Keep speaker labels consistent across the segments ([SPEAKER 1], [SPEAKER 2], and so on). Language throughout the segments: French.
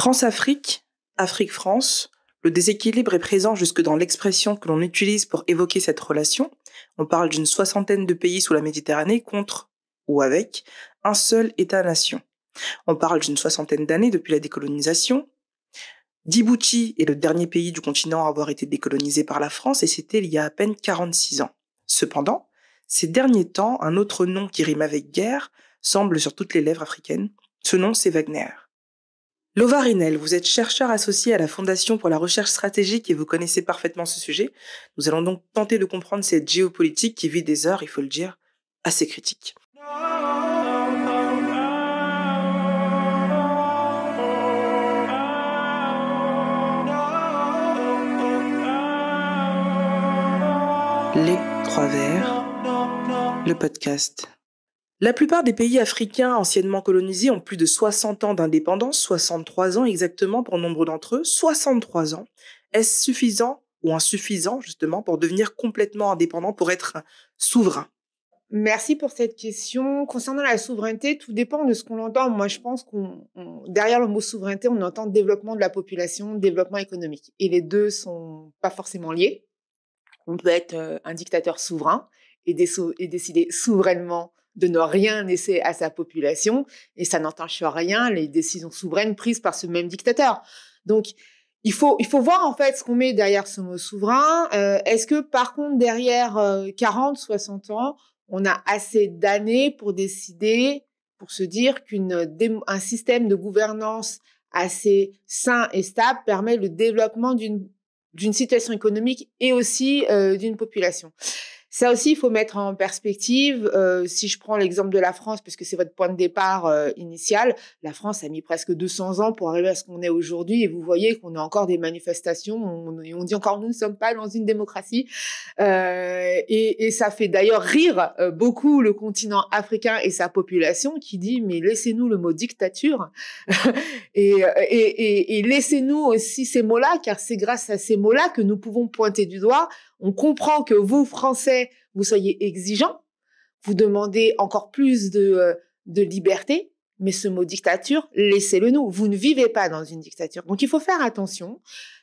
[SPEAKER 1] France-Afrique, Afrique-France, le déséquilibre est présent jusque dans l'expression que l'on utilise pour évoquer cette relation. On parle d'une 60aine de pays sous la Méditerranée contre, ou avec, un seul État-nation. On parle d'une 60aine d'années depuis la décolonisation. Djibouti est le dernier pays du continent à avoir été décolonisé par la France et c'était il y a à peine 46 ans. Cependant, ces derniers temps, un autre nom qui rime avec guerre semble sur toutes les lèvres africaines. Ce nom, c'est Wagner. Lova Rinel, vous êtes chercheur associé à la Fondation pour la recherche stratégique et vous connaissez parfaitement ce sujet. Nous allons donc tenter de comprendre cette géopolitique qui vit des heures, il faut le dire, assez critiques. Les Trois Verts, le podcast. La plupart des pays africains anciennement colonisés ont plus de 60 ans d'indépendance, 63 ans exactement pour nombre d'entre eux, 63 ans. Est-ce suffisant ou insuffisant justement pour devenir complètement indépendant, pour être souverain ?
[SPEAKER 2] Merci pour cette question. Concernant la souveraineté, tout dépend de ce qu'on entend. Moi, je pense derrière le mot souveraineté, on entend développement de la population, développement économique. Et les deux sont pas forcément liés. On peut être un dictateur souverain et décider souverainement de ne rien laisser à sa population, et ça n'entache rien les décisions souveraines prises par ce même dictateur. Donc, il faut voir en fait ce qu'on met derrière ce mot souverain. Est-ce que par contre derrière 40, 60 ans, on a assez d'années pour décider, pour se dire qu'un système de gouvernance assez sain et stable permet le développement d'une situation économique et aussi d'une population. Ça aussi, il faut mettre en perspective. Si je prends l'exemple de la France, parce que c'est votre point de départ initial, la France a mis presque 200 ans pour arriver à ce qu'on est aujourd'hui. Et vous voyez qu'on a encore des manifestations. On dit encore, nous ne sommes pas dans une démocratie. Et ça fait d'ailleurs rire beaucoup le continent africain et sa population qui dit, mais laissez-nous le mot dictature. et laissez-nous aussi ces mots-là, car c'est grâce à ces mots-là que nous pouvons pointer du doigt. On comprend que vous, Français, vous soyez exigeants, vous demandez encore plus de liberté, mais ce mot dictature, laissez-le nous. Vous ne vivez pas dans une dictature. Donc, il faut faire attention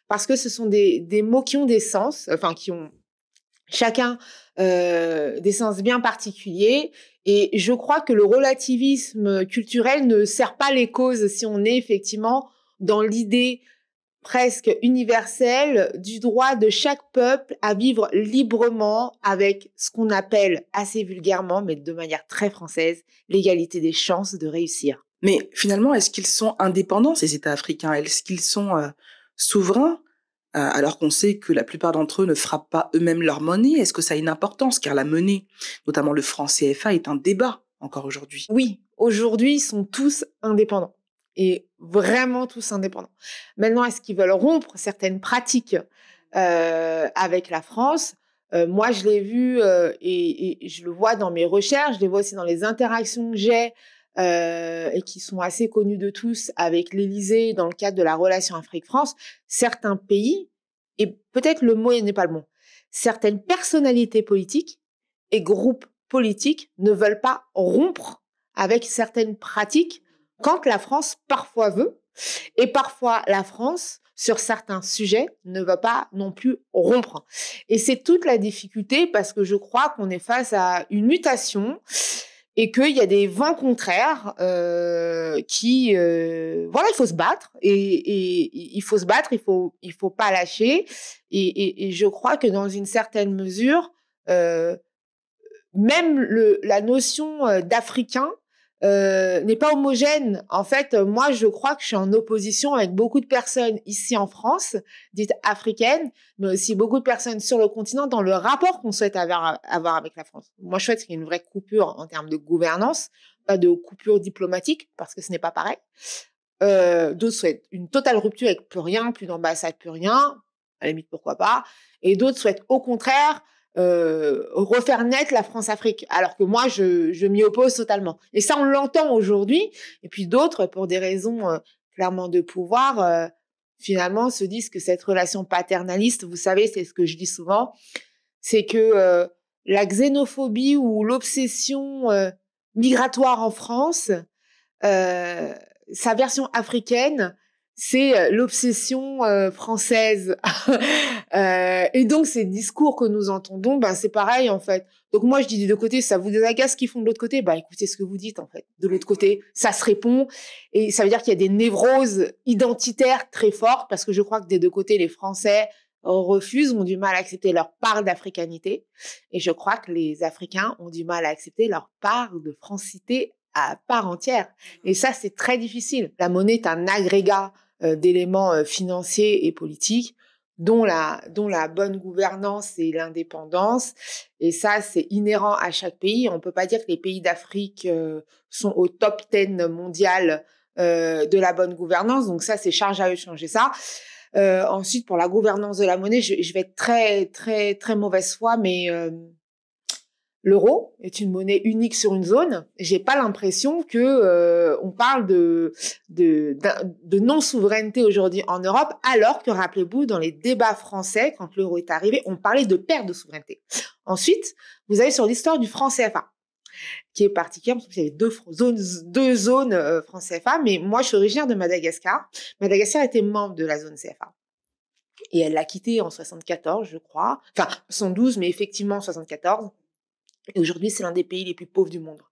[SPEAKER 2] parce que ce sont des mots qui ont des sens, enfin, qui ont chacun des sens bien particuliers. Et je crois que le relativisme culturel ne sert pas les causes si on est effectivement dans l'idée presque universelle du droit de chaque peuple à vivre librement avec ce qu'on appelle assez vulgairement, mais de manière très française, l'égalité des chances de réussir.
[SPEAKER 1] Mais finalement, est-ce qu'ils sont indépendants, ces États africains ? Est-ce qu'ils sont souverains alors qu'on sait que la plupart d'entre eux ne frappent pas eux-mêmes leur monnaie? Est-ce que ça a une importance? Car la monnaie, notamment le franc CFA, est un débat encore aujourd'hui.
[SPEAKER 2] Oui, aujourd'hui, ils sont tous indépendants. Et vraiment tous indépendants. Maintenant, est-ce qu'ils veulent rompre certaines pratiques avec la France? Moi, je l'ai vu et je le vois dans mes recherches, je les vois aussi dans les interactions que j'ai et qui sont assez connues de tous avec l'Élysée dans le cadre de la relation Afrique-France. Certains pays, et peut-être le mot n'est pas le bon, certaines personnalités politiques et groupes politiques ne veulent pas rompre avec certaines pratiques quand la France parfois veut, et parfois la France, sur certains sujets, ne va pas non plus rompre. Et c'est toute la difficulté parce que je crois qu'on est face à une mutation et qu'il y a des vents contraires voilà, il faut se battre et il faut se battre, il faut pas lâcher. Et je crois que dans une certaine mesure, même la notion d'Africain n'est pas homogène. En fait, moi, je crois que je suis en opposition avec beaucoup de personnes ici en France, dites africaines, mais aussi beaucoup de personnes sur le continent dans le rapport qu'on souhaite avoir avec la France. Moi, je souhaite qu'il y ait une vraie coupure en termes de gouvernance, pas de coupure diplomatique, parce que ce n'est pas pareil. D'autres souhaitent une totale rupture avec plus rien, plus d'ambassade, plus rien. À la limite, pourquoi pas. Et d'autres souhaitent au contraire refaire naître la France-Afrique, alors que moi je m'y oppose totalement. Et ça on l'entend aujourd'hui. Et puis d'autres, pour des raisons clairement de pouvoir, finalement se disent que cette relation paternaliste, vous savez, c'est ce que je dis souvent, c'est que la xénophobie ou l'obsession migratoire en France, sa version africaine, c'est l'obsession française. Et donc, ces discours que nous entendons, ben, c'est pareil, en fait. Donc, moi, je dis des deux côtés, ça vous agace ce qu'ils font de l'autre côté? Bah, écoutez ce que vous dites, en fait. De l'autre côté, ça se répond. Et ça veut dire qu'il y a des névroses identitaires très fortes, parce que je crois que des deux côtés, les Français refusent, ont du mal à accepter leur part d'africanité. Et je crois que les Africains ont du mal à accepter leur part de francité à part entière. Et ça, c'est très difficile. La monnaie est un agrégat d'éléments financiers et politiques, dont la bonne gouvernance et l'indépendance. Et ça, c'est inhérent à chaque pays. On peut pas dire que les pays d'Afrique sont au top 10 mondial de la bonne gouvernance. Donc ça, c'est charge à eux de changer ça. Ensuite, pour la gouvernance de la monnaie, je vais être très, très, très mauvaise foi, mais l'euro est une monnaie unique sur une zone. J'ai pas l'impression que on parle de non-souveraineté aujourd'hui en Europe, alors que, rappelez-vous, dans les débats français, quand l'euro est arrivé, on parlait de perte de souveraineté. Ensuite, vous avez sur l'histoire du franc CFA, qui est particulière, parce qu'il y avait deux zones franc CFA, mais moi, je suis originaire de Madagascar. Madagascar était membre de la zone CFA. Et elle l'a quitté en 74, je crois. Enfin, 112, mais effectivement, en 74. Et aujourd'hui, c'est l'un des pays les plus pauvres du monde.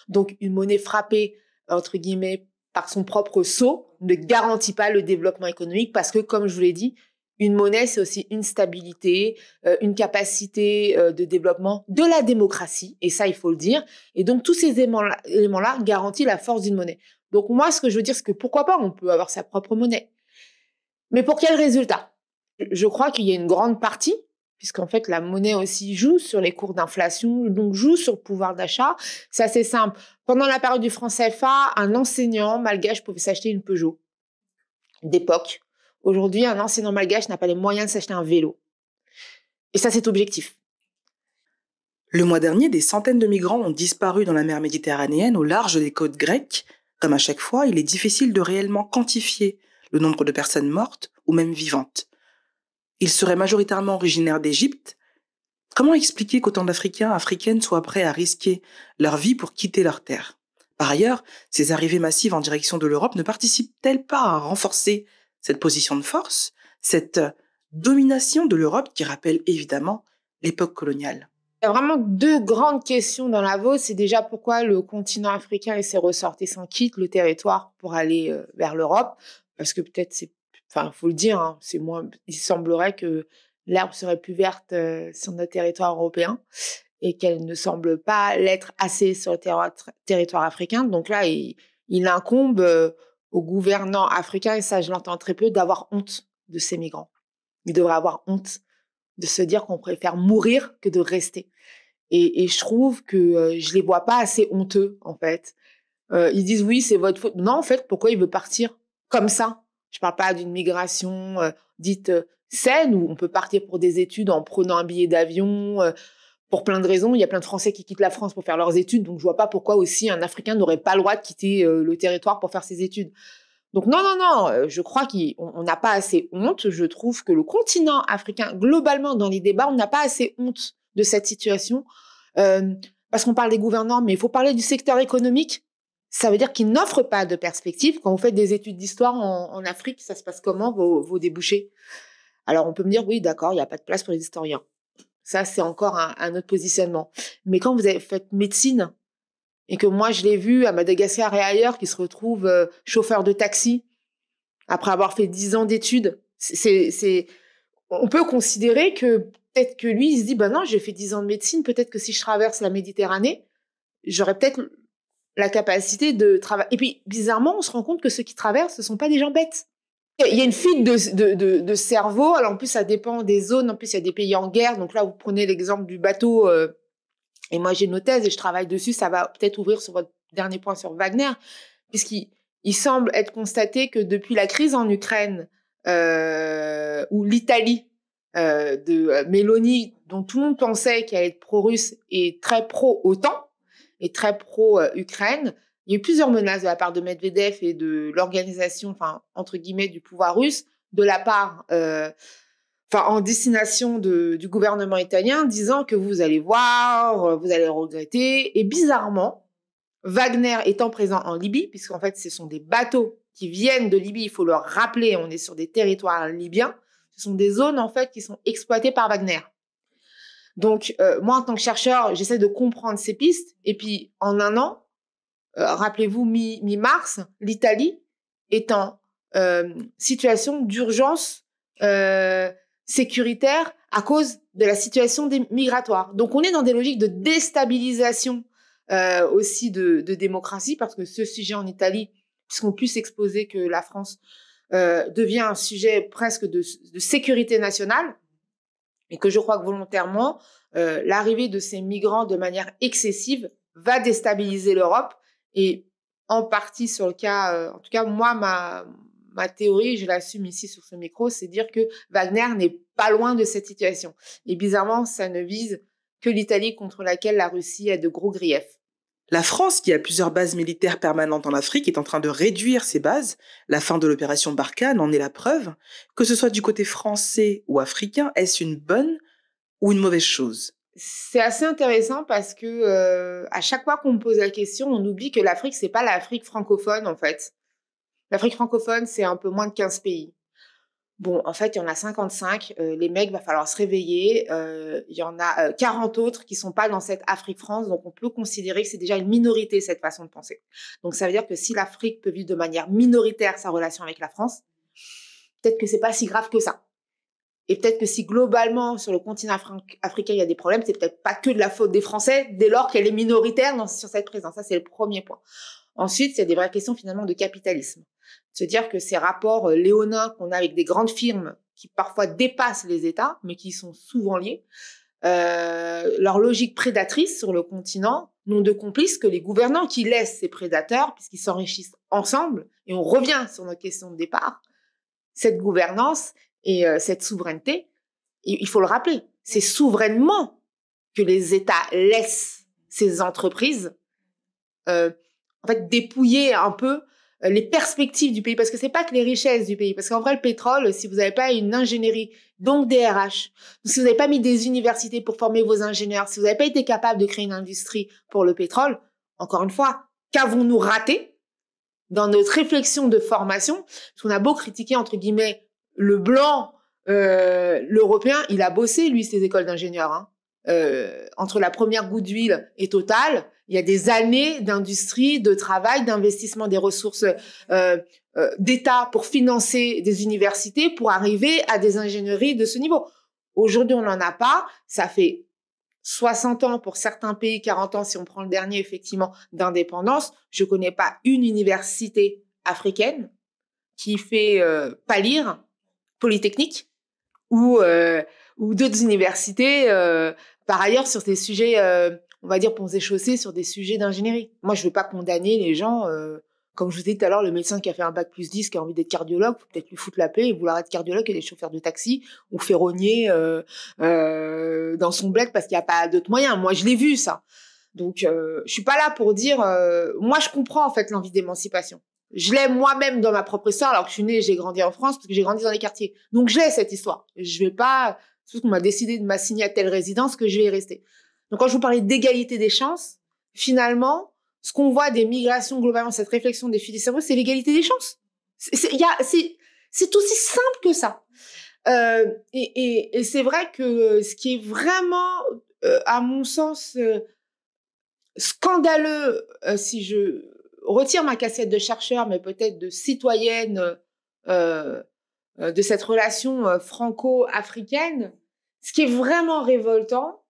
[SPEAKER 2] Donc, une monnaie frappée, entre guillemets, par son propre sceau ne garantit pas le développement économique parce que, comme je vous l'ai dit, une monnaie, c'est aussi une stabilité, une capacité de développement de la démocratie. Et ça, il faut le dire. Et donc, tous ces éléments-là garantissent la force d'une monnaie. Donc, moi, ce que je veux dire, c'est que pourquoi pas, on peut avoir sa propre monnaie. Mais pour quel résultat? Je crois qu'il y a une grande partie, puisqu'en fait, la monnaie aussi joue sur les cours d'inflation, donc joue sur le pouvoir d'achat. C'est assez simple. Pendant la période du franc CFA, un enseignant malgache pouvait s'acheter une Peugeot d'époque. Aujourd'hui, un enseignant malgache n'a pas les moyens de s'acheter un vélo. Et ça, c'est objectif.
[SPEAKER 1] Le mois dernier, des centaines de migrants ont disparu dans la mer Méditerranéenne au large des côtes grecques. Comme à chaque fois, il est difficile de réellement quantifier le nombre de personnes mortes ou même vivantes. Ils seraient majoritairement originaires d'Égypte. Comment expliquer qu'autant d'Africains, Africaines soient prêts à risquer leur vie pour quitter leur terre? Par ailleurs, ces arrivées massives en direction de l'Europe ne participent-elles pas à renforcer cette position de force, cette domination de l'Europe qui rappelle évidemment l'époque coloniale?
[SPEAKER 2] Il y a vraiment deux grandes questions dans la vôtre. C'est déjà pourquoi le continent africain et ses ressortissants quittent le territoire pour aller vers l'Europe. Parce que peut-être faut le dire, hein, il semblerait que l'herbe serait plus verte sur notre territoire européen et qu'elle ne semble pas l'être assez sur le territoire africain. Donc là, il incombe aux gouvernants africains, et ça je l'entends très peu, d'avoir honte de ces migrants. Ils devraient avoir honte de se dire qu'on préfère mourir que de rester. Et je trouve que je les vois pas assez honteux, en fait. Ils disent oui, c'est votre faute. Non, en fait, pourquoi il veut partir comme ça? Je parle pas d'une migration dite saine, où on peut partir pour des études en prenant un billet d'avion, pour plein de raisons. Il y a plein de Français qui quittent la France pour faire leurs études, donc je vois pas pourquoi aussi un Africain n'aurait pas le droit de quitter le territoire pour faire ses études. Donc non, je crois qu'on n'a pas assez honte. Je trouve que le continent africain, globalement, dans les débats, on n'a pas assez honte de cette situation, parce qu'on parle des gouvernants, mais il faut parler du secteur économique. Ça veut dire qu'ils n'offrent pas de perspective. Quand vous faites des études d'histoire en Afrique, ça se passe comment, vos débouchés? Alors, on peut me dire, oui, d'accord, il n'y a pas de place pour les historiens. Ça, c'est encore un autre positionnement. Mais quand vous avez fait médecine, et que moi, je l'ai vu à Madagascar et ailleurs, qui se retrouvent chauffeurs de taxi, après avoir fait 10 ans d'études, on peut considérer que peut-être que lui, il se dit, ben non, j'ai fait 10 ans de médecine, peut-être que si je traverse la Méditerranée, j'aurais peut-être la capacité de travailler. Et puis, bizarrement, on se rend compte que ceux qui traversent, ce ne sont pas des gens bêtes. Il y a une fuite de cerveau. Alors, en plus, ça dépend des zones. En plus, il y a des pays en guerre. Donc là, vous prenez l'exemple du bateau. Et moi, j'ai une thèse et je travaille dessus. Ça va peut-être ouvrir sur votre dernier point sur Wagner. Puisqu'il semble être constaté que depuis la crise en Ukraine, où l'Italie de Mélanie, dont tout le monde pensait qu'elle allait être pro-russe, est très pro-OTAN, et très pro-Ukraine. Il y a eu plusieurs menaces de la part de Medvedev et de l'organisation, entre guillemets, du pouvoir russe, de la part, en destination du gouvernement italien, disant que vous allez voir, vous allez regretter. Et bizarrement, Wagner étant présent en Libye, puisqu'en fait, ce sont des bateaux qui viennent de Libye, il faut leur rappeler, on est sur des territoires libyens, ce sont des zones en fait qui sont exploitées par Wagner. Donc moi en tant que chercheur, j'essaie de comprendre ces pistes et puis en un an, rappelez-vous mi-mars, l'Italie est en situation d'urgence sécuritaire à cause de la situation migratoire. Donc on est dans des logiques de déstabilisation aussi de démocratie parce que ce sujet en Italie, puisqu'on plus exposé que la France, devient un sujet presque de sécurité nationale et que je crois que volontairement, l'arrivée de ces migrants de manière excessive va déstabiliser l'Europe et en partie sur le cas, en tout cas moi ma théorie, je l'assume ici sur ce micro, c'est dire que Wagner n'est pas loin de cette situation. Et bizarrement, ça ne vise que l'Italie contre laquelle la Russie a de gros griefs.
[SPEAKER 1] La France, qui a plusieurs bases militaires permanentes en Afrique, est en train de réduire ces bases. La fin de l'opération Barkhane en est la preuve. Que ce soit du côté français ou africain, est-ce une bonne ou une mauvaise chose?
[SPEAKER 2] C'est assez intéressant parce que à chaque fois qu'on me pose la question, on oublie que l'Afrique, c'est pas l'Afrique francophone en fait. L'Afrique francophone, c'est un peu moins de 15 pays. Bon, en fait, il y en a 55. Les mecs, va falloir se réveiller. Il y en a 40 autres qui sont pas dans cette Afrique-France. Donc, on peut considérer que c'est déjà une minorité, cette façon de penser. Donc, ça veut dire que si l'Afrique peut vivre de manière minoritaire sa relation avec la France, peut-être que c'est pas si grave que ça. Et peut-être que si globalement, sur le continent africain, il y a des problèmes, c'est peut-être pas que de la faute des Français, dès lors qu'elle est minoritaire sur cette présence. Ça, c'est le premier point. Ensuite, il y a des vraies questions finalement de capitalisme. Se dire que ces rapports léonins qu'on a avec des grandes firmes qui parfois dépassent les États, mais qui sont souvent liés, leur logique prédatrice sur le continent n'ont de complices que les gouvernants qui laissent ces prédateurs, puisqu'ils s'enrichissent ensemble, et on revient sur notre question de départ, cette gouvernance et cette souveraineté, il faut le rappeler, c'est souverainement que les États laissent ces entreprises en fait dépouiller un peu les perspectives du pays, parce que c'est pas que les richesses du pays, parce qu'en vrai le pétrole, si vous n'avez pas une ingénierie, donc des RH, si vous n'avez pas mis des universités pour former vos ingénieurs, si vous n'avez pas été capable de créer une industrie pour le pétrole, encore une fois, qu'avons-nous raté dans notre réflexion de formation? Parce qu'on a beau critiquer entre guillemets le blanc, l'européen, il a bossé lui ses écoles d'ingénieurs, hein. Entre la première goutte d'huile et Total, il y a des années d'industrie, de travail, d'investissement des ressources d'État pour financer des universités, pour arriver à des ingénieries de ce niveau. Aujourd'hui, on n'en a pas. Ça fait 60 ans pour certains pays, 40 ans si on prend le dernier, effectivement, d'indépendance. Je connais pas une université africaine qui fait pâlir Polytechnique ou d'autres universités par ailleurs sur des sujets, on va dire ponts et chaussées, sur des sujets d'ingénierie. Moi, je veux pas condamner les gens, comme je vous disais tout à l'heure, le médecin qui a fait un bac plus 10, qui a envie d'être cardiologue, faut peut-être lui foutre la paix et vouloir être cardiologue et des chauffeurs de taxi ou ferronnier dans son bled parce qu'il n'y a pas d'autres moyens. Moi, je l'ai vu, ça. Donc, je suis pas là pour dire... moi, je comprends, en fait, l'envie d'émancipation. Je l'ai moi-même dans ma propre histoire, alors que je suis née, j'ai grandi en France, parce que j'ai grandi dans les quartiers. Donc, j'ai cette histoire. Je vais pas... C'est parce qu'on m'a décidé de m'assigner à telle résidence que je vais y rester. Donc, quand je vous parlais d'égalité des chances, finalement, ce qu'on voit des migrations globalement, cette réflexion des filets cerveaux, c'est l'égalité des chances. C'est aussi simple que ça. Et c'est vrai que ce qui est vraiment, à mon sens, scandaleux, si je retire ma casquette de chercheur, mais peut-être de citoyenne de cette relation franco-africaine, ce qui est vraiment révoltant,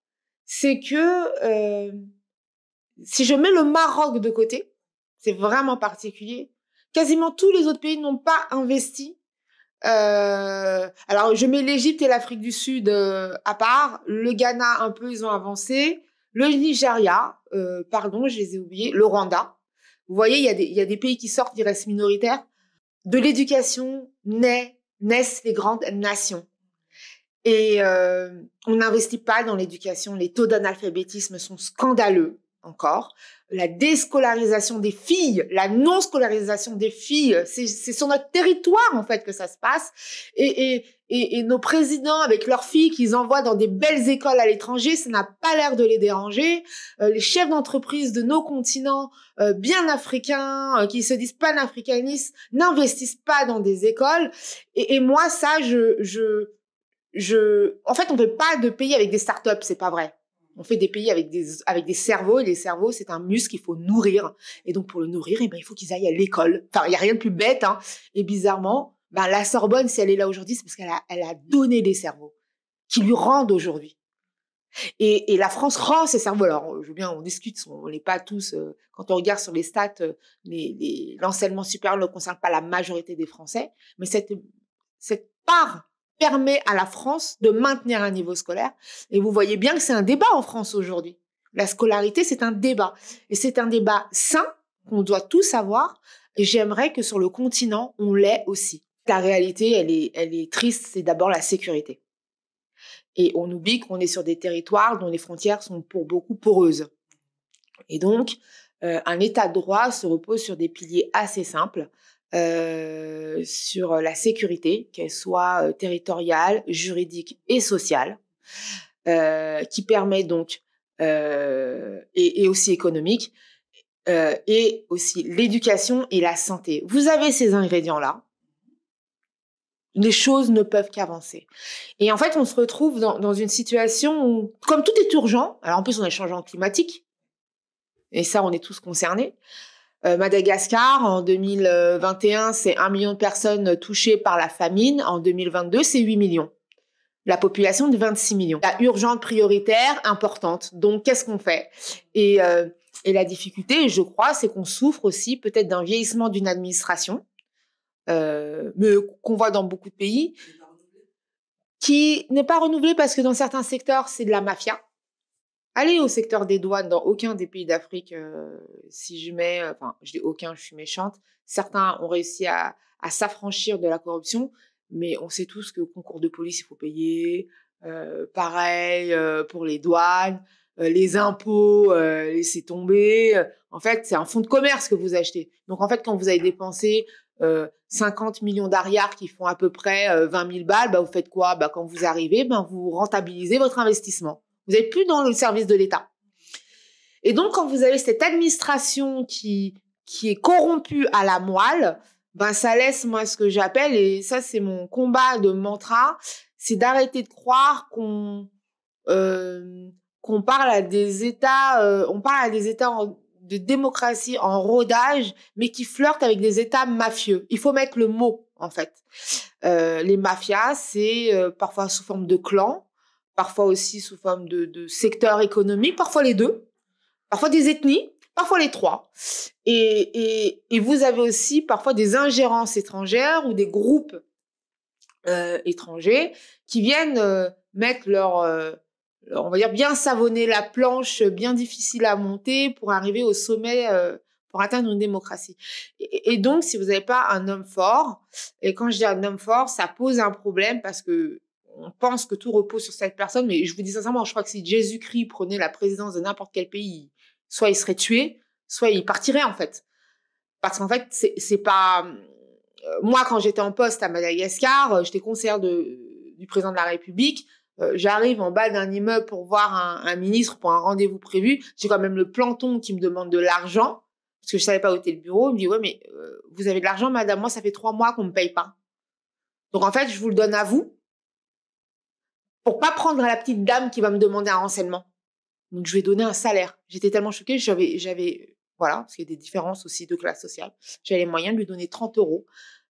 [SPEAKER 2] c'est que si je mets le Maroc de côté, c'est vraiment particulier, quasiment tous les autres pays n'ont pas investi. Alors, je mets l'Égypte et l'Afrique du Sud à part, le Ghana un peu, ils ont avancé, le Nigeria, pardon, je les ai oubliés, le Rwanda. Vous voyez, il y a des pays qui sortent, qui restent minoritaires. De l'éducation naissent les grandes nations. Et on n'investit pas dans l'éducation. Les taux d'analphabétisme sont scandaleux. encore. La déscolarisation des filles, la non-scolarisation des filles, c'est sur notre territoire, en fait, que ça se passe. Et nos présidents, avec leurs filles qu'ils envoient dans des belles écoles à l'étranger, ça n'a pas l'air de les déranger. Les chefs d'entreprise de nos continents, bien africains, qui se disent panafricanistes, n'investissent pas dans des écoles. Et moi, ça, en fait, on fait pas de pays avec des startups, c'est pas vrai. On fait des pays avec des cerveaux, et les cerveaux, c'est un muscle qu'il faut nourrir. Et donc, pour le nourrir, il faut qu'ils aillent à l'école. Enfin, il y a rien de plus bête, hein. Et bizarrement, la Sorbonne, si elle est là aujourd'hui, c'est parce qu'elle a donné des cerveaux qui lui rendent aujourd'hui. Et la France rend ses cerveaux. Alors, je veux bien, on discute, on n'est pas tous, quand on regarde sur les stats, l'enseignement supérieur ne concerne pas la majorité des Français, mais cette part permet à la France de maintenir un niveau scolaire. Et vous voyez bien que c'est un débat en France aujourd'hui. La scolarité, c'est un débat. Et c'est un débat sain qu'on doit tous avoir. Et j'aimerais que sur le continent, on l'ait aussi. La réalité, elle est triste, c'est d'abord la sécurité. Et on oublie qu'on est sur des territoires dont les frontières sont pour beaucoup poreuses. Et donc, un état de droit se repose sur des piliers assez simples. Sur la sécurité, qu'elle soit territoriale, juridique et sociale, qui permet donc, et aussi économique, et aussi l'éducation et la santé. Vous avez ces ingrédients-là, les choses ne peuvent qu'avancer. Et en fait, on se retrouve dans une situation où, comme tout est urgent, alors en plus on a le changement climatique, et ça on est tous concernés. Madagascar, en 2021, c'est 1 million de personnes touchées par la famine. En 2022, c'est 8 millions. La population de 26 millions. La urgente, prioritaire, importante. Donc, qu'est-ce qu'on fait ? Et la difficulté, je crois, c'est qu'on souffre aussi peut-être d'un vieillissement d'une administration, mais qu'on voit dans beaucoup de pays, qui n'est pas renouvelée parce que dans certains secteurs, c'est de la mafia. Allez au secteur des douanes dans aucun des pays d'Afrique, si je mets, je dis aucun, je suis méchante. Certains ont réussi à s'affranchir de la corruption, mais on sait tous que concours de police, il faut payer. Pareil pour les douanes, les impôts, laissez tomber. En fait, c'est un fonds de commerce que vous achetez. Donc, en fait, quand vous avez dépensé 50 millions d'ariards qui font à peu près 20 000 balles, vous faites quoi ? Quand vous arrivez, vous rentabilisez votre investissement. Vous n'êtes plus dans le service de l'État. Et donc, quand vous avez cette administration qui est corrompue à la moelle, ça laisse, moi, ce que j'appelle, et ça, c'est mon combat de mantra, c'est d'arrêter de croire qu'on parle à des États, de démocratie en rodage, mais qui flirtent avec des États mafieux. Il faut mettre le mot, en fait. Les mafias, c'est parfois sous forme de clans, parfois aussi sous forme de secteurs économiques, parfois les deux, parfois des ethnies, parfois les trois. Et vous avez aussi parfois des ingérences étrangères ou des groupes étrangers qui viennent mettre on va dire, bien savonner la planche, bien difficile à monter pour arriver au sommet, pour atteindre une démocratie. Et donc, si vous n'avez pas un homme fort, et quand je dis un homme fort, ça pose un problème parce que on pense que tout repose sur cette personne, mais je vous dis sincèrement, je crois que si Jésus-Christ prenait la présidence de n'importe quel pays, soit il serait tué, soit il partirait, en fait. Parce qu'en fait, c'est pas... Moi, quand j'étais en poste à Madagascar, j'étais conseillère du président de la République, j'arrive en bas d'un immeuble pour voir un ministre pour un rendez-vous prévu, j'ai quand même le planton qui me demande de l'argent, parce que je savais pas où était le bureau, il me dit « Ouais, mais vous avez de l'argent, madame, moi, ça fait 3 mois qu'on me paye pas. Donc, en fait, je vous le donne à vous, pour pas prendre la petite dame qui va me demander un renseignement. Donc, je vais donner un salaire. » J'étais tellement choquée, voilà, parce qu'il y a des différences aussi de classe sociale. J'avais les moyens de lui donner 30 €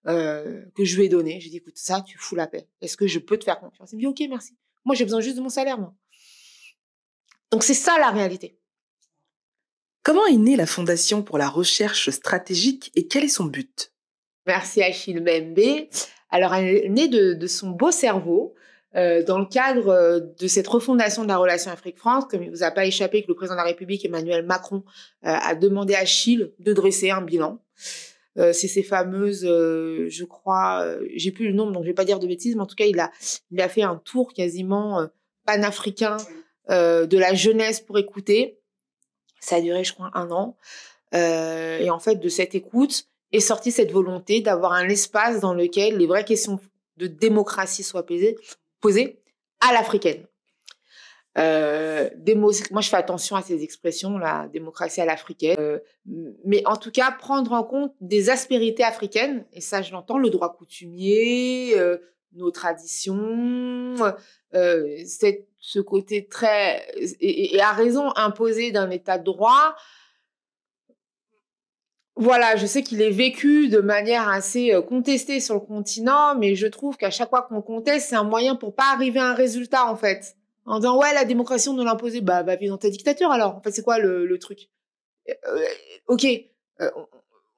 [SPEAKER 2] que je lui ai donné. J'ai dit, écoute, ça, tu fous la paix. Est-ce que je peux te faire confiance ? Il me dit, ok, merci. Moi, j'ai besoin juste de mon salaire, moi. Donc, c'est ça la réalité.
[SPEAKER 1] Comment est née la Fondation pour la recherche stratégique et quel est son but ?
[SPEAKER 2] Merci Achille Mbembe. Alors, elle est née de son beau cerveau dans le cadre de cette refondation de la relation Afrique-France. Comme il ne vous a pas échappé que le président de la République, Emmanuel Macron, a demandé à Achille de dresser un bilan. C'est ces fameuses, je crois, j'ai plus le nombre, donc je vais pas dire de bêtises, mais en tout cas, il a fait un tour quasiment panafricain de la jeunesse pour écouter. Ça a duré, je crois, 1 an. Et en fait, de cette écoute est sortie cette volonté d'avoir un espace dans lequel les vraies questions de démocratie soient posées à l'africaine. Moi, je fais attention à ces expressions, la démocratie à l'africaine. Mais en tout cas, prendre en compte des aspérités africaines, et ça, je l'entends, le droit coutumier, nos traditions, ce côté très, et à raison imposé d'un état de droit. Voilà, je sais qu'il est vécu de manière assez contestée sur le continent, mais je trouve qu'à chaque fois qu'on conteste, c'est un moyen pour pas arriver à un résultat, en fait. En disant, ouais, la démocratie, on nous l'a imposée. Bah, va vivre dans ta dictature, alors. En fait, c'est quoi le truc? Ok,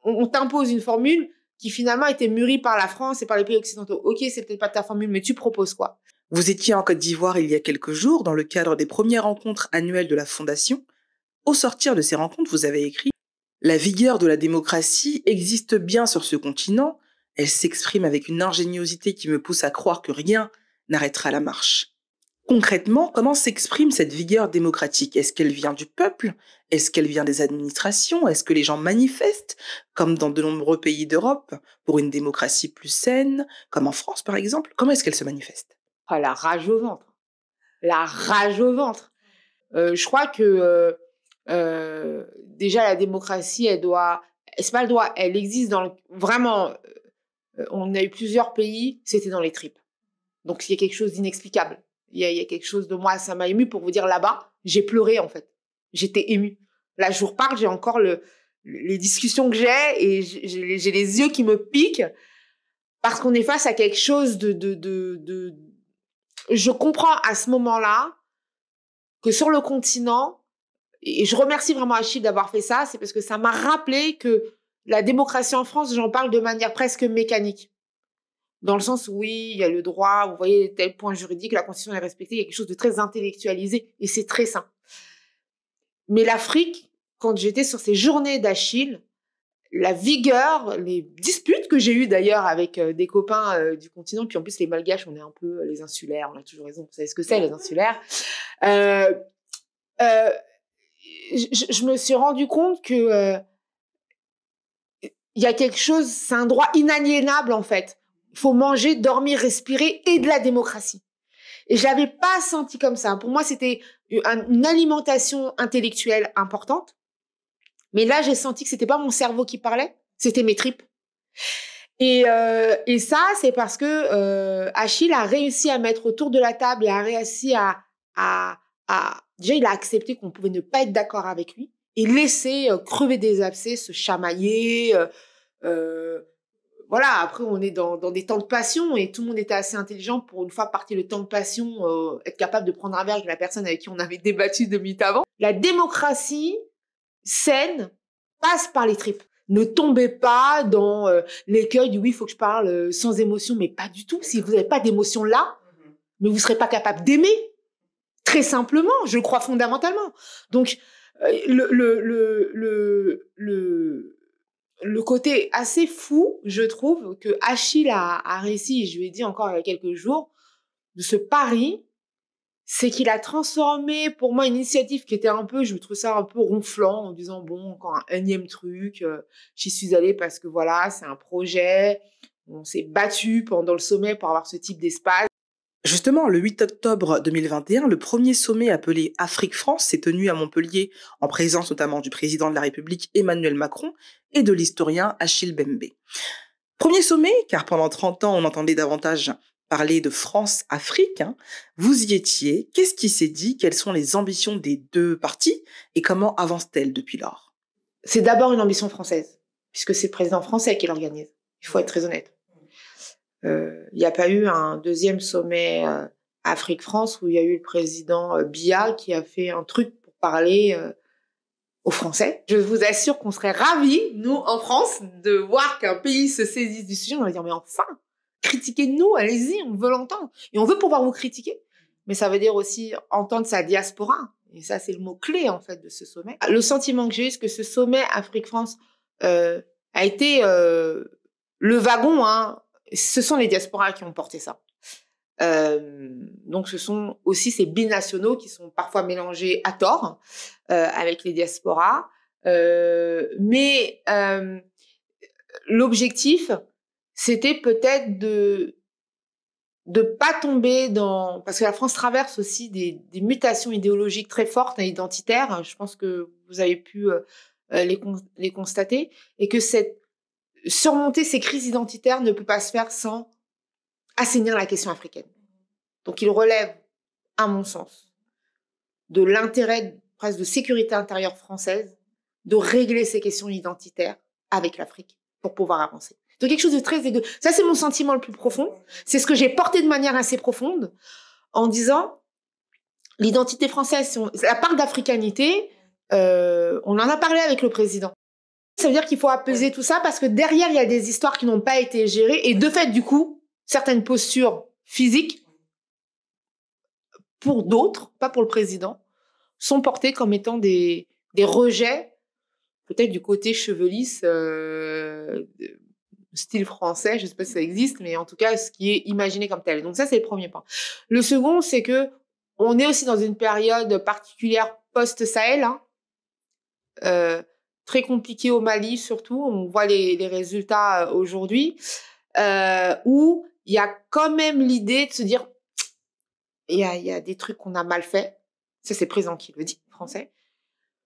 [SPEAKER 2] on t'impose une formule qui finalement a été mûrie par la France et par les pays occidentaux. Ok, c'est peut-être pas ta formule, mais tu proposes quoi?
[SPEAKER 1] Vous étiez en Côte d'Ivoire il y a quelques jours dans le cadre des premières rencontres annuelles de la Fondation. Au sortir de ces rencontres, vous avez écrit « La vigueur de la démocratie existe bien sur ce continent. Elle s'exprime avec une ingéniosité qui me pousse à croire que rien n'arrêtera la marche. » Concrètement, comment s'exprime cette vigueur démocratique? Est-ce qu'elle vient du peuple? Est-ce qu'elle vient des administrations? Est-ce que les gens manifestent, comme dans de nombreux pays d'Europe, pour une démocratie plus saine, comme en France par exemple? Comment est-ce qu'elle se manifeste?
[SPEAKER 2] Ah, la rage au ventre. La rage au ventre. Je crois que déjà la démocratie, elle existe vraiment. On a eu plusieurs pays, c'était dans les tripes. Donc il y a quelque chose d'inexplicable. Il y a quelque chose de moi, ça m'a ému pour vous dire là-bas, j'ai pleuré en fait. J'étais émue. Là, je vous reparle, j'ai encore les discussions que j'ai et j'ai les yeux qui me piquent parce qu'on est face à quelque chose de. Je comprends à ce moment-là que sur le continent, et je remercie vraiment Achille d'avoir fait ça, c'est parce que ça m'a rappelé que la démocratie en France, j'en parle de manière presque mécanique. Dans le sens où, oui, il y a le droit, vous voyez, tel point juridique, la Constitution est respectée, il y a quelque chose de très intellectualisé, et c'est très sain. Mais l'Afrique, quand j'étais sur ces journées d'Achille, la vigueur, les disputes que j'ai eues d'ailleurs avec des copains du continent, puis en plus les Malgaches, on est un peu les insulaires, on a toujours raison, vous savez ce que c'est les insulaires, je me suis rendu compte que il y a quelque chose, c'est un droit inaliénable en fait. Il faut manger, dormir, respirer et de la démocratie. Et je l'avais pas senti comme ça. Pour moi, c'était une alimentation intellectuelle importante. Mais là, j'ai senti que c'était pas mon cerveau qui parlait, c'était mes tripes. Et ça, c'est parce que Achille a réussi à mettre autour de la table et a réussi à déjà, il a accepté qu'on pouvait ne pas être d'accord avec lui et laisser crever des abcès, se chamailler. Voilà, après, on est dans des temps de passion et tout le monde était assez intelligent pour une fois partir le temps de passion, être capable de prendre un verre avec la personne avec qui on avait débattu 2 minutes avant. La démocratie saine passe par les tripes. Ne tombez pas dans l'écueil du oui, il faut que je parle sans émotion, mais pas du tout. Si vous n'avez pas d'émotion là, mais vous ne serez pas capable d'aimer. Très simplement, je le crois fondamentalement. Donc, le côté assez fou, je trouve, que Achille a réussi, et je lui ai dit encore il y a quelques jours, de ce pari, c'est qu'il a transformé pour moi une initiative qui était un peu, je trouve ça un peu ronflant en disant bon, encore un énième truc, j'y suis allée parce que voilà, c'est un projet, on s'est battu pendant le sommet pour avoir ce type d'espace.
[SPEAKER 1] Justement, le 8 octobre 2021, le premier sommet appelé Afrique-France s'est tenu à Montpellier, en présence notamment du président de la République Emmanuel Macron et de l'historien Achille Bembe. Premier sommet, car pendant 30 ans, on entendait davantage parler de France-Afrique. Vous y étiez. Qu'est-ce qui s'est dit? Quelles sont les ambitions des deux parties et comment avancent-elles depuis lors?
[SPEAKER 2] C'est d'abord une ambition française, puisque c'est le président français qui l'organise. Il faut être très honnête. Il n'y a pas eu un deuxième sommet Afrique-France où il y a eu le président Biya qui a fait un truc pour parler aux Français. Je vous assure qu'on serait ravis, nous, en France, de voir qu'un pays se saisisse du sujet. On va dire, mais enfin, critiquez-nous, allez-y, on veut l'entendre. Et on veut pouvoir vous critiquer. Mais ça veut dire aussi entendre sa diaspora. Et ça, c'est le mot-clé, en fait, de ce sommet. Le sentiment que j'ai eu, c'est que ce sommet Afrique-France a été le wagon, hein. Ce sont les diasporas qui ont porté ça. Donc, ce sont aussi ces binationaux qui sont parfois mélangés à tort avec les diasporas. Mais l'objectif, c'était peut-être de pas tomber dans... Parce que la France traverse aussi des mutations idéologiques très fortes et identitaires. Je pense que vous avez pu les constater. Et que surmonter ces crises identitaires ne peut pas se faire sans assainir la question africaine. Donc, il relève, à mon sens, de l'intérêt presque de sécurité intérieure française de régler ces questions identitaires avec l'Afrique pour pouvoir avancer. Donc, quelque chose de très égoïste. Ça, c'est mon sentiment le plus profond. C'est ce que j'ai porté de manière assez profonde en disant l'identité française, la part d'africanité, on en a parlé avec le président. Ça veut dire qu'il faut apaiser tout ça parce que derrière, il y a des histoires qui n'ont pas été gérées et de fait, du coup, certaines postures physiques, pour d'autres, pas pour le président, sont portées comme étant des rejets, peut-être du côté chevelisse, style français, je ne sais pas si ça existe, mais en tout cas, ce qui est imaginé comme tel. Donc ça, c'est le premier point. Le second, c'est que on est aussi dans une période particulière post-Sahel, très compliquée au Mali surtout. On voit les résultats aujourd'hui, où il y a quand même l'idée de se dire il y a des trucs qu'on a mal fait. Ça, c'est le président qui le dit, français.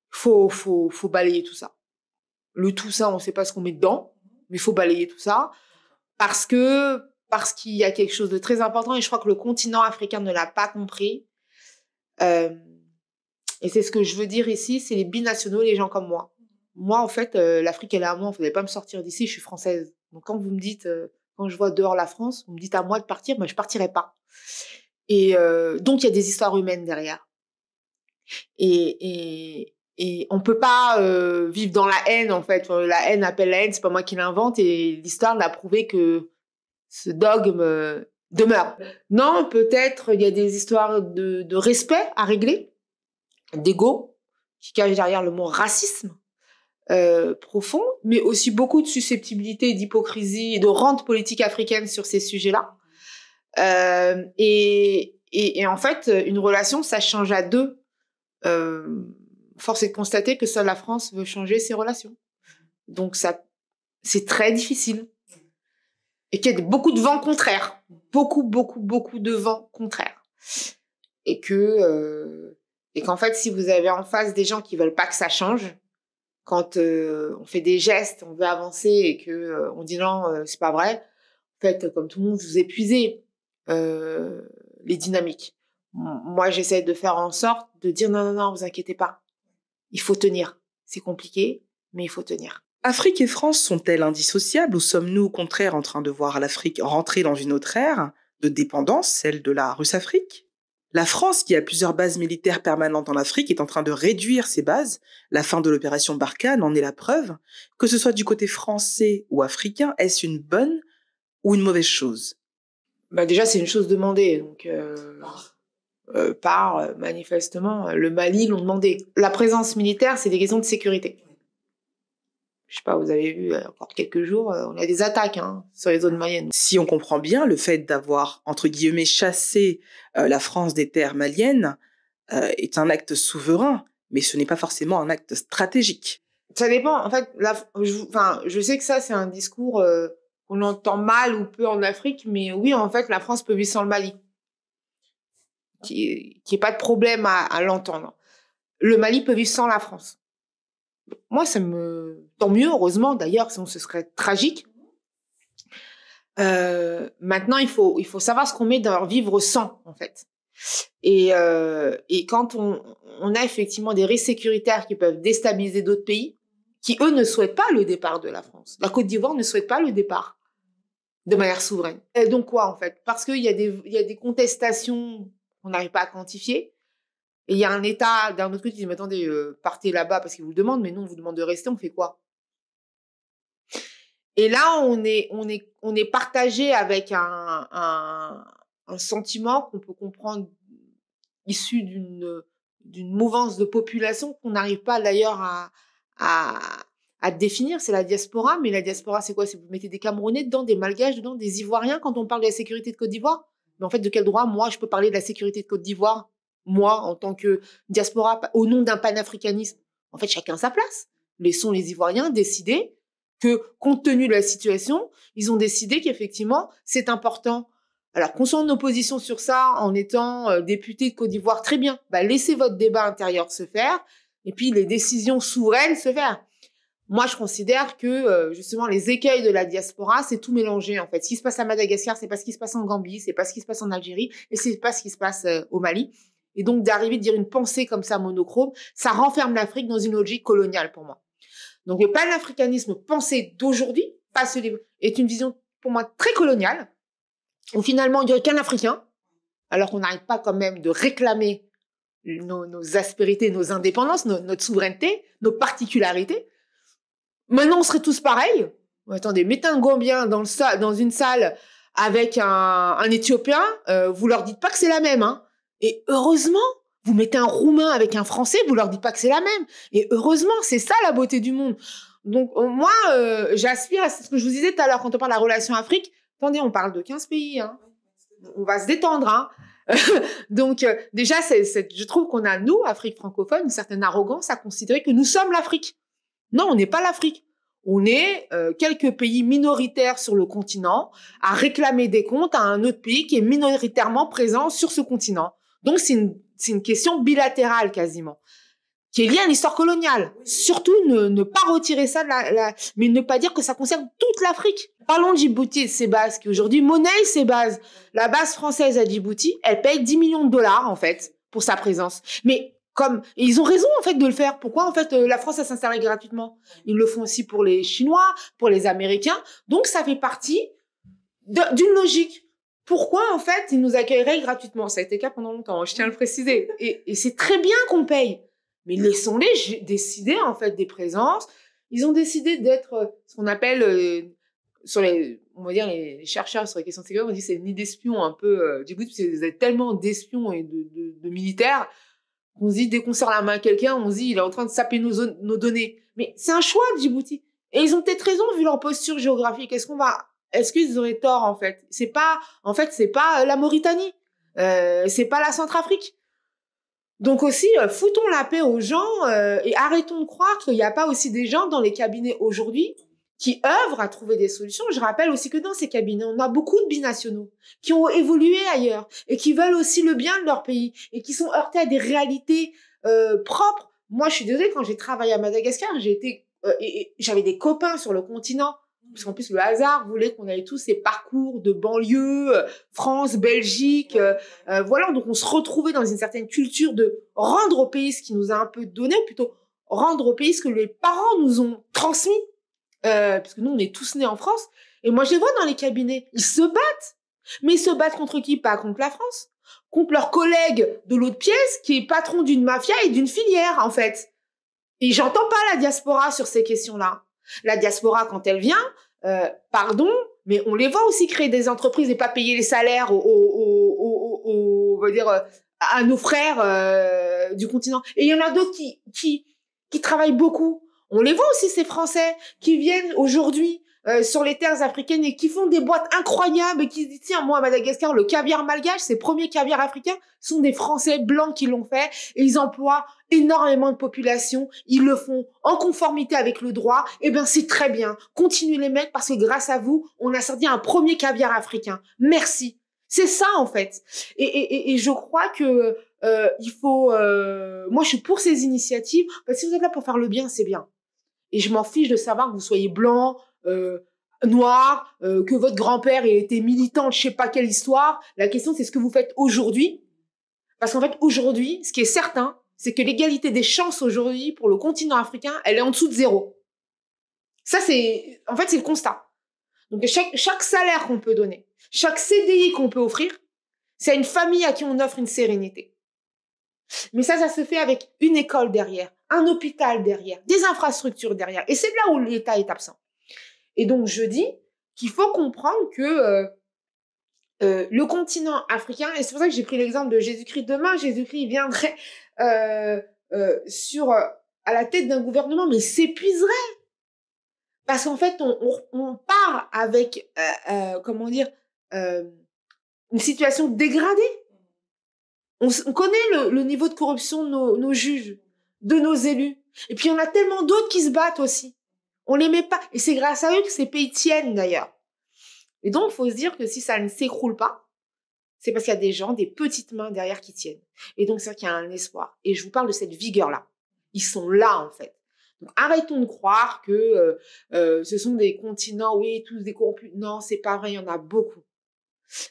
[SPEAKER 2] Faut balayer tout ça. Le tout ça, on ne sait pas ce qu'on met dedans, mais il faut balayer tout ça parce qu'il y a quelque chose de très important et je crois que le continent africain ne l'a pas compris. Et c'est ce que je veux dire ici, c'est les binationaux, les gens comme moi. Moi, en fait, l'Afrique, elle est à moi. Vous n'allez pas me sortir d'ici, je suis française. Donc, quand vous me dites, quand je vois dehors la France, vous me dites à moi de partir, moi, je partirai pas. Et donc, il y a des histoires humaines derrière. Et on peut pas vivre dans la haine, en fait. La haine appelle la haine, c'est pas moi qui l'invente. Et l'histoire l'a prouvé que ce dogme demeure. Non, peut-être il y a des histoires de respect à régler, d'ego, qui cachent derrière le mot racisme profond, mais aussi beaucoup de susceptibilité, d'hypocrisie et de rente politique africaine sur ces sujets-là. Et en fait, une relation, ça change à deux. Force est de constater que seule la France veut changer ses relations. Donc, c'est très difficile. Et qu'il y a beaucoup de vents contraires. Beaucoup de vents contraires. Et qu'en fait, si vous avez en face des gens qui veulent pas que ça change, quand on fait des gestes, on veut avancer et que on dit non, c'est pas vrai, en fait, comme tout le monde, vous épuisez les dynamiques. Moi, j'essaie de faire en sorte de dire non, vous inquiétez pas. Il faut tenir. C'est compliqué, mais il faut tenir.
[SPEAKER 1] Afrique et France sont-elles indissociables ou sommes-nous au contraire en train de voir l'Afrique rentrer dans une autre ère de dépendance, celle de la Russe-Afrique ? La France, qui a plusieurs bases militaires permanentes en Afrique, est en train de réduire ses bases. La fin de l'opération Barkhane en est la preuve. Que ce soit du côté français ou africain, est-ce une bonne ou une mauvaise chose ?
[SPEAKER 2] Déjà, c'est une chose demandée. Donc, manifestement, le Mali l'ont demandé. La présence militaire, c'est des questions de sécurité. Je sais pas, vous avez vu, encore quelques jours, on a des attaques sur les zones maliennes.
[SPEAKER 1] Si on comprend bien, le fait d'avoir, entre guillemets, chassé la France des terres maliennes est un acte souverain, mais ce n'est pas forcément un acte stratégique.
[SPEAKER 2] Ça dépend. En fait, je sais que ça, c'est un discours qu'on entend mal ou peu en Afrique, mais oui, en fait, la France peut vivre sans le Mali. Qui est pas de problème à l'entendre. Le Mali peut vivre sans la France. Moi, tant mieux, heureusement, d'ailleurs, sinon ce serait tragique. Maintenant, il faut savoir ce qu'on met dans leur vivre sans, en fait. Et quand on a effectivement des risques sécuritaires qui peuvent déstabiliser d'autres pays, qui, eux, ne souhaitent pas le départ de la France. La Côte d'Ivoire ne souhaite pas le départ de manière souveraine. Et donc quoi, en fait ? Parce qu'il y a des contestations qu'on n'arrive pas à quantifier. Et il y a un État, d'un autre côté, qui dit, mais attendez, partez là-bas parce qu'ils vous le demandent, mais nous, on vous demande de rester, on fait quoi ? Et là, on est partagé avec un sentiment qu'on peut comprendre issu d'une mouvance de population qu'on n'arrive pas d'ailleurs à définir. C'est la diaspora, mais la diaspora, c'est quoi ? C'est vous mettez des Camerounais dedans, des Malgaches dedans, des Ivoiriens quand on parle de la sécurité de Côte d'Ivoire ? Mais en fait, de quel droit, moi, je peux parler de la sécurité de Côte d'Ivoire, moi, en tant que diaspora, au nom d'un panafricanisme? En fait, chacun sa place. Laissons les Ivoiriens décider que, compte tenu de la situation, ils ont décidé qu'effectivement, c'est important. Alors, qu'on soit en opposition sur ça, en étant député de Côte d'Ivoire, très bien. Laissez votre débat intérieur se faire, et puis les décisions souveraines se faire. Moi, je considère que, justement, les écueils de la diaspora, c'est tout mélangé, en fait. Ce qui se passe à Madagascar, c'est pas ce qui se passe en Gambie, c'est pas ce qui se passe en Algérie, et c'est pas ce qui se passe au Mali. Et donc, d'arriver à dire une pensée comme ça monochrome, ça renferme l'Afrique dans une logique coloniale, pour moi. Donc, le panafricanisme pensé d'aujourd'hui, est une vision, pour moi, très coloniale, où finalement, il n'y aurait qu'un Africain, alors qu'on n'arrête pas quand même de réclamer nos aspérités, nos indépendances, notre souveraineté, nos particularités. Maintenant, on serait tous pareils. Attendez, mettez un Gambien dans une salle avec un Éthiopien, vous leur dites pas que c'est la même, hein. Et heureusement, vous mettez un Roumain avec un Français, vous leur dites pas que c'est la même. Et heureusement, c'est ça la beauté du monde. Donc moi, j'aspire à ce que je vous disais tout à l'heure quand on parle de la relation Afrique. Attendez, on parle de 15 pays, hein. On va se détendre, hein. Donc déjà, je trouve qu'on a, nous, Afrique francophone, une certaine arrogance à considérer que nous sommes l'Afrique. Non, on n'est pas l'Afrique. On est quelques pays minoritaires sur le continent à réclamer des comptes à un autre pays qui est minoritairement présent sur ce continent. Donc, c'est une question bilatérale quasiment, qui est liée à l'histoire coloniale. Surtout, ne pas retirer ça mais ne pas dire que ça concerne toute l'Afrique. Parlons de Djibouti et de ses bases, qui aujourd'hui monnaie ses bases. La base française à Djibouti, elle paye 10 millions de dollars, en fait, pour sa présence. Mais et ils ont raison, en fait, de le faire. Pourquoi, en fait, la France, elle s'installe gratuitement? Ils le font aussi pour les Chinois, pour les Américains. Donc, ça fait partie d'une logique. Pourquoi, en fait, ils nous accueilleraient gratuitement? Ça a été le cas pendant longtemps, je tiens à le préciser. Et c'est très bien qu'on paye. Mais laissons-les décider, en fait, des présences. Ils ont décidé d'être ce qu'on appelle, on va dire, les chercheurs sur les questions de sécurité, on dit que c'est ni d'espions un peu, du coup, parce que vous êtes tellement d'espions et de militaires, on se dit, dès qu'on serre la main à quelqu'un, on se dit, il est en train de saper nos données. Mais c'est un choix, Djibouti. Et ils ont peut-être raison, vu leur posture géographique. Est-ce qu'ils auraient tort, en fait? C'est pas la Mauritanie. C'est pas la Centrafrique. Donc aussi, foutons la paix aux gens, et arrêtons de croire qu'il n'y a pas aussi des gens dans les cabinets aujourd'hui qui œuvrent à trouver des solutions. Je rappelle aussi que dans ces cabinets, on a beaucoup de binationaux qui ont évolué ailleurs et qui veulent aussi le bien de leur pays et qui sont heurtés à des réalités propres. Moi, je suis désolée, quand j'ai travaillé à Madagascar, j'avais des copains sur le continent, parce qu'en plus, le hasard voulait qu'on ait tous ces parcours de banlieue, France, Belgique, voilà. Donc, on se retrouvait dans une certaine culture de rendre au pays ce qui nous a un peu donné, ou plutôt rendre au pays ce que les parents nous ont transmis. Parce que nous, on est tous nés en France. Et moi, je les vois dans les cabinets. Ils se battent. Mais ils se battent contre qui? Pas contre la France. Contre leur collègue de l'autre pièce, qui est patron d'une mafia et d'une filière, en fait. Et j'entends pas la diaspora sur ces questions-là. La diaspora, quand elle vient, pardon, mais on les voit aussi créer des entreprises et pas payer les salaires on va dire, à nos frères du continent. Et il y en a d'autres qui travaillent beaucoup. On les voit aussi, ces Français qui viennent aujourd'hui sur les terres africaines et qui font des boîtes incroyables et qui disent, tiens, moi, à Madagascar, le caviar malgache, ces premiers caviars africains sont des Français blancs qui l'ont fait et ils emploient énormément de population. Ils le font en conformité avec le droit. Eh ben, c'est très bien. Continuez les mecs parce que grâce à vous, on a sorti un premier caviar africain. Merci. C'est ça, en fait. Et je crois que il faut... moi, je suis pour ces initiatives. Parce que si vous êtes là pour faire le bien, c'est bien. Et je m'en fiche de savoir que vous soyez blanc, noir, que votre grand-père ait été militant de je sais pas quelle histoire. La question, c'est ce que vous faites aujourd'hui. Parce qu'en fait, aujourd'hui, ce qui est certain, c'est que l'égalité des chances aujourd'hui pour le continent africain, elle est en dessous de 0. Ça, c'est le constat. Donc, chaque salaire qu'on peut donner, chaque CDI qu'on peut offrir, c'est une famille à qui on offre une sérénité. Mais ça se fait avec une école derrière, un hôpital derrière, des infrastructures derrière. Et c'est là où l'État est absent. Et donc, je dis qu'il faut comprendre que le continent africain, et c'est pour ça que j'ai pris l'exemple de Jésus-Christ. Demain, Jésus-Christ viendrait à la tête d'un gouvernement, mais il s'épuiserait. Parce qu'en fait, on part avec, une situation dégradée. On connaît le niveau de corruption de nos juges, de nos élus. Et puis, il y en a tellement d'autres qui se battent aussi. On les met pas. Et c'est grâce à eux que ces pays tiennent, d'ailleurs. Et donc, il faut se dire que si ça ne s'écroule pas, c'est parce qu'il y a des gens, des petites mains derrière qui tiennent. Et donc, c'est vrai qu'il y a un espoir. Et je vous parle de cette vigueur-là. Ils sont là, en fait. Donc, arrêtons de croire que ce sont des continents, oui, tous des corrompus. Non, c'est pas vrai, il y en a beaucoup.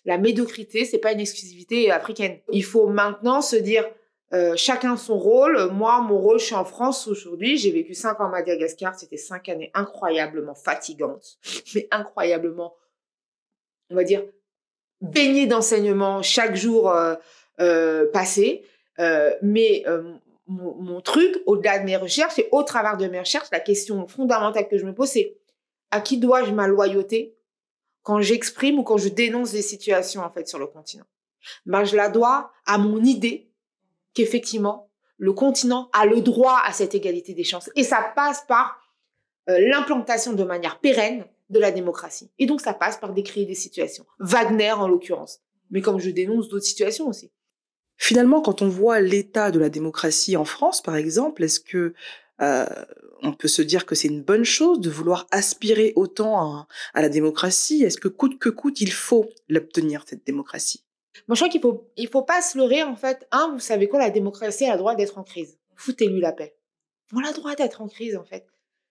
[SPEAKER 2] La médiocrité, c'est pas une exclusivité africaine. Il faut maintenant se dire, chacun son rôle. Moi, mon rôle, je suis en France aujourd'hui. J'ai vécu 5 ans à Madagascar. C'était 5 années incroyablement fatigantes, mais incroyablement, on va dire, baignées d'enseignement chaque jour passé. Mais mon truc, au-delà de mes recherches et au travers de mes recherches, la question fondamentale que je me pose, c'est à qui dois-je ma loyauté quand j'exprime ou quand je dénonce des situations, en fait, sur le continent? Ben, je la dois à mon idée qu'effectivement, le continent a le droit à cette égalité des chances. Et ça passe par l'implantation de manière pérenne de la démocratie. Et donc, ça passe par décrire des situations. Wagner, en l'occurrence. Mais comme je dénonce d'autres situations aussi.
[SPEAKER 1] Finalement, quand on voit l'état de la démocratie en France, par exemple, est-ce que on peut se dire que c'est une bonne chose de vouloir aspirer autant à la démocratie? Est-ce que coûte, il faut l'obtenir, cette démocratie?
[SPEAKER 2] Moi, je crois qu'il faut pas se leurrer, en fait. Vous savez quoi, la démocratie a le droit d'être en crise. Foutez-lui la paix. On a le droit d'être en crise, en fait.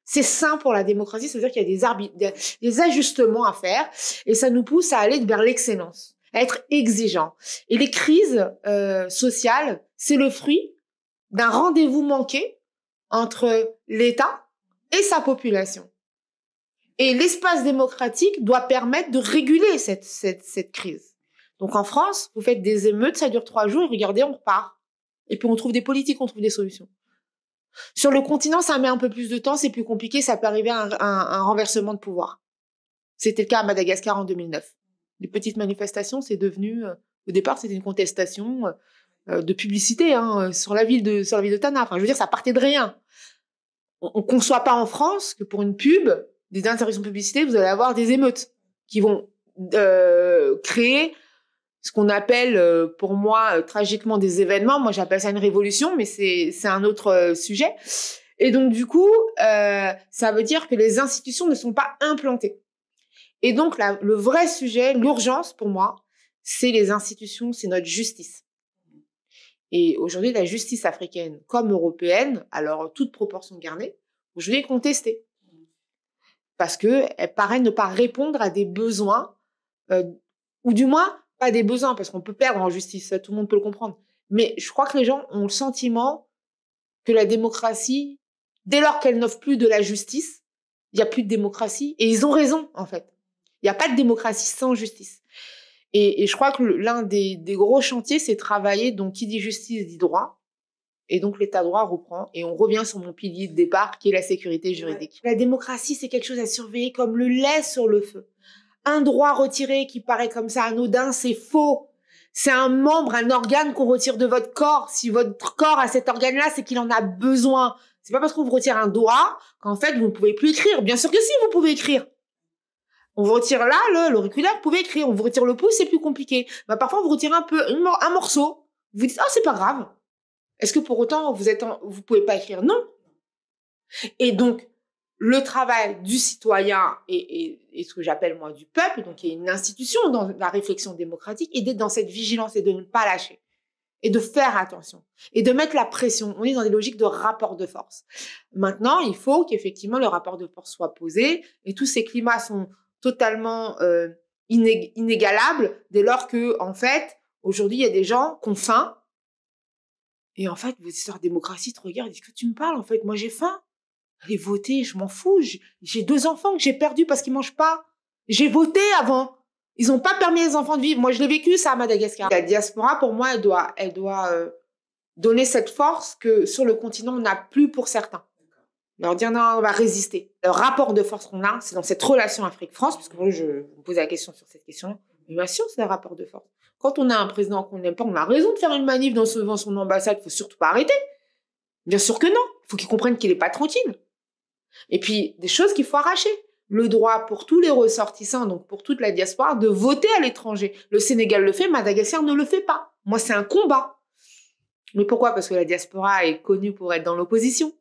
[SPEAKER 2] C'est sain pour la démocratie, ça veut dire qu'il y a des ajustements à faire et ça nous pousse à aller vers l'excellence, à être exigeant. Et les crises sociales, c'est le fruit d'un rendez-vous manqué entre l'État et sa population. Et l'espace démocratique doit permettre de réguler cette crise. Donc en France, vous faites des émeutes, ça dure 3 jours, et regardez, on repart. Et puis on trouve des politiques, on trouve des solutions. Sur le continent, ça met un peu plus de temps, c'est plus compliqué, ça peut arriver à un renversement de pouvoir. C'était le cas à Madagascar en 2009. Les petites manifestations, c'est devenu... au départ, c'était une contestation de publicité sur la ville de Tana. Enfin, je veux dire, ça partait de rien. On ne conçoit pas en France que pour une pub, des interruptions de publicité, vous allez avoir des émeutes qui vont créer ce qu'on appelle, pour moi, tragiquement des événements. Moi, j'appelle ça une révolution, mais c'est un autre sujet. Et donc, du coup, ça veut dire que les institutions ne sont pas implantées. Et donc, le vrai sujet, l'urgence pour moi, c'est les institutions, c'est notre justice. Et aujourd'hui, la justice africaine comme européenne, alors toute proportion gardée, je vais contester. Parce qu'elle paraît ne pas répondre à des besoins, ou du moins, pas des besoins, parce qu'on peut perdre en justice, tout le monde peut le comprendre. Mais je crois que les gens ont le sentiment que la démocratie, dès lors qu'elle n'offre plus de la justice, il n'y a plus de démocratie. Et ils ont raison, en fait. Il n'y a pas de démocratie sans justice. Et je crois que l'un des gros chantiers, c'est travailler, donc qui dit justice dit droit. Et donc l'état de droit reprend. Et on revient sur mon pilier de départ, qui est la sécurité juridique. Ouais. La démocratie, c'est quelque chose à surveiller comme le lait sur le feu. Un droit retiré qui paraît comme ça anodin, c'est faux. C'est un membre, un organe qu'on retire de votre corps. Si votre corps a cet organe-là, c'est qu'il en a besoin. C'est pas parce qu'on vous retire un doigt qu'en fait, vous ne pouvez plus écrire. Bien sûr que si, vous pouvez écrire. On vous retire là, l'auriculaire, vous pouvez écrire. On vous retire le pouce, c'est plus compliqué. Bah, parfois, on vous retire un morceau. Vous dites, c'est pas grave. Est-ce que pour autant, vous pouvez pas écrire? Non. Et donc, le travail du citoyen et ce que j'appelle moi du peuple, donc il y a une institution dans la réflexion démocratique, et d'être dans cette vigilance et de ne pas lâcher. Et de faire attention. Et de mettre la pression. On est dans des logiques de rapport de force. Maintenant, il faut qu'effectivement le rapport de force soit posé, et tous ces climats sont totalement inégalables dès lors que, en fait, aujourd'hui, il y a des gens qui ont faim. Et en fait, vos histoires de démocratie te regardent et disent que tu me parles, en fait, moi j'ai faim. Allez voter, je m'en fous. J'ai 2 enfants que j'ai perdus parce qu'ils mangent pas. J'ai voté avant. Ils n'ont pas permis aux enfants de vivre. Moi, je l'ai vécu, ça, à Madagascar. La diaspora, pour moi, elle doit donner cette force que sur le continent, on n'a plus pour certains. Leur dire, non, on va résister. Le rapport de force qu'on a, c'est dans cette relation Afrique-France, parce que moi, je me posais la question sur cette question. Mais bien sûr, c'est un rapport de force. Quand on a un président qu'on n'aime pas, on a raison de faire une manif devant son ambassade. Il faut surtout pas arrêter. Bien sûr que non. Il faut qu'il comprenne qu'il n'est pas tranquille. Et puis, des choses qu'il faut arracher. le droit pour tous les ressortissants, donc pour toute la diaspora, de voter à l'étranger. Le Sénégal le fait, Madagascar ne le fait pas. Moi, c'est un combat. Mais pourquoi? Parce que la diaspora est connue pour être dans l'opposition.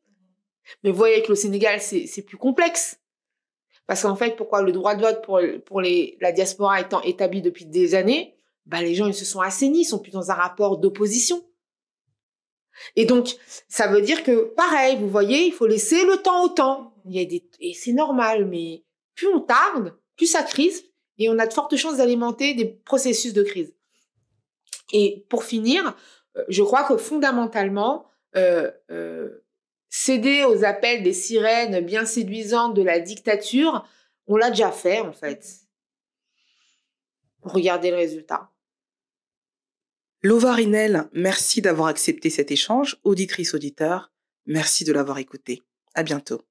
[SPEAKER 2] Mais vous voyez que le Sénégal, c'est plus complexe. Parce qu'en fait, pourquoi le droit de vote pour la diaspora étant établi depuis des années, les gens, ils se sont assainis, ils sont plus dans un rapport d'opposition. Et donc, ça veut dire que, pareil, vous voyez, il faut laisser le temps au temps. Et c'est normal, mais plus on tarde, plus ça crispe, et on a de fortes chances d'alimenter des processus de crise. Et pour finir, je crois que fondamentalement, céder aux appels des sirènes bien séduisantes de la dictature, on l'a déjà fait, en fait. Regardez le résultat.
[SPEAKER 1] Lova Rinel, merci d'avoir accepté cet échange. Auditrice, auditeur, merci de l'avoir écouté. À bientôt.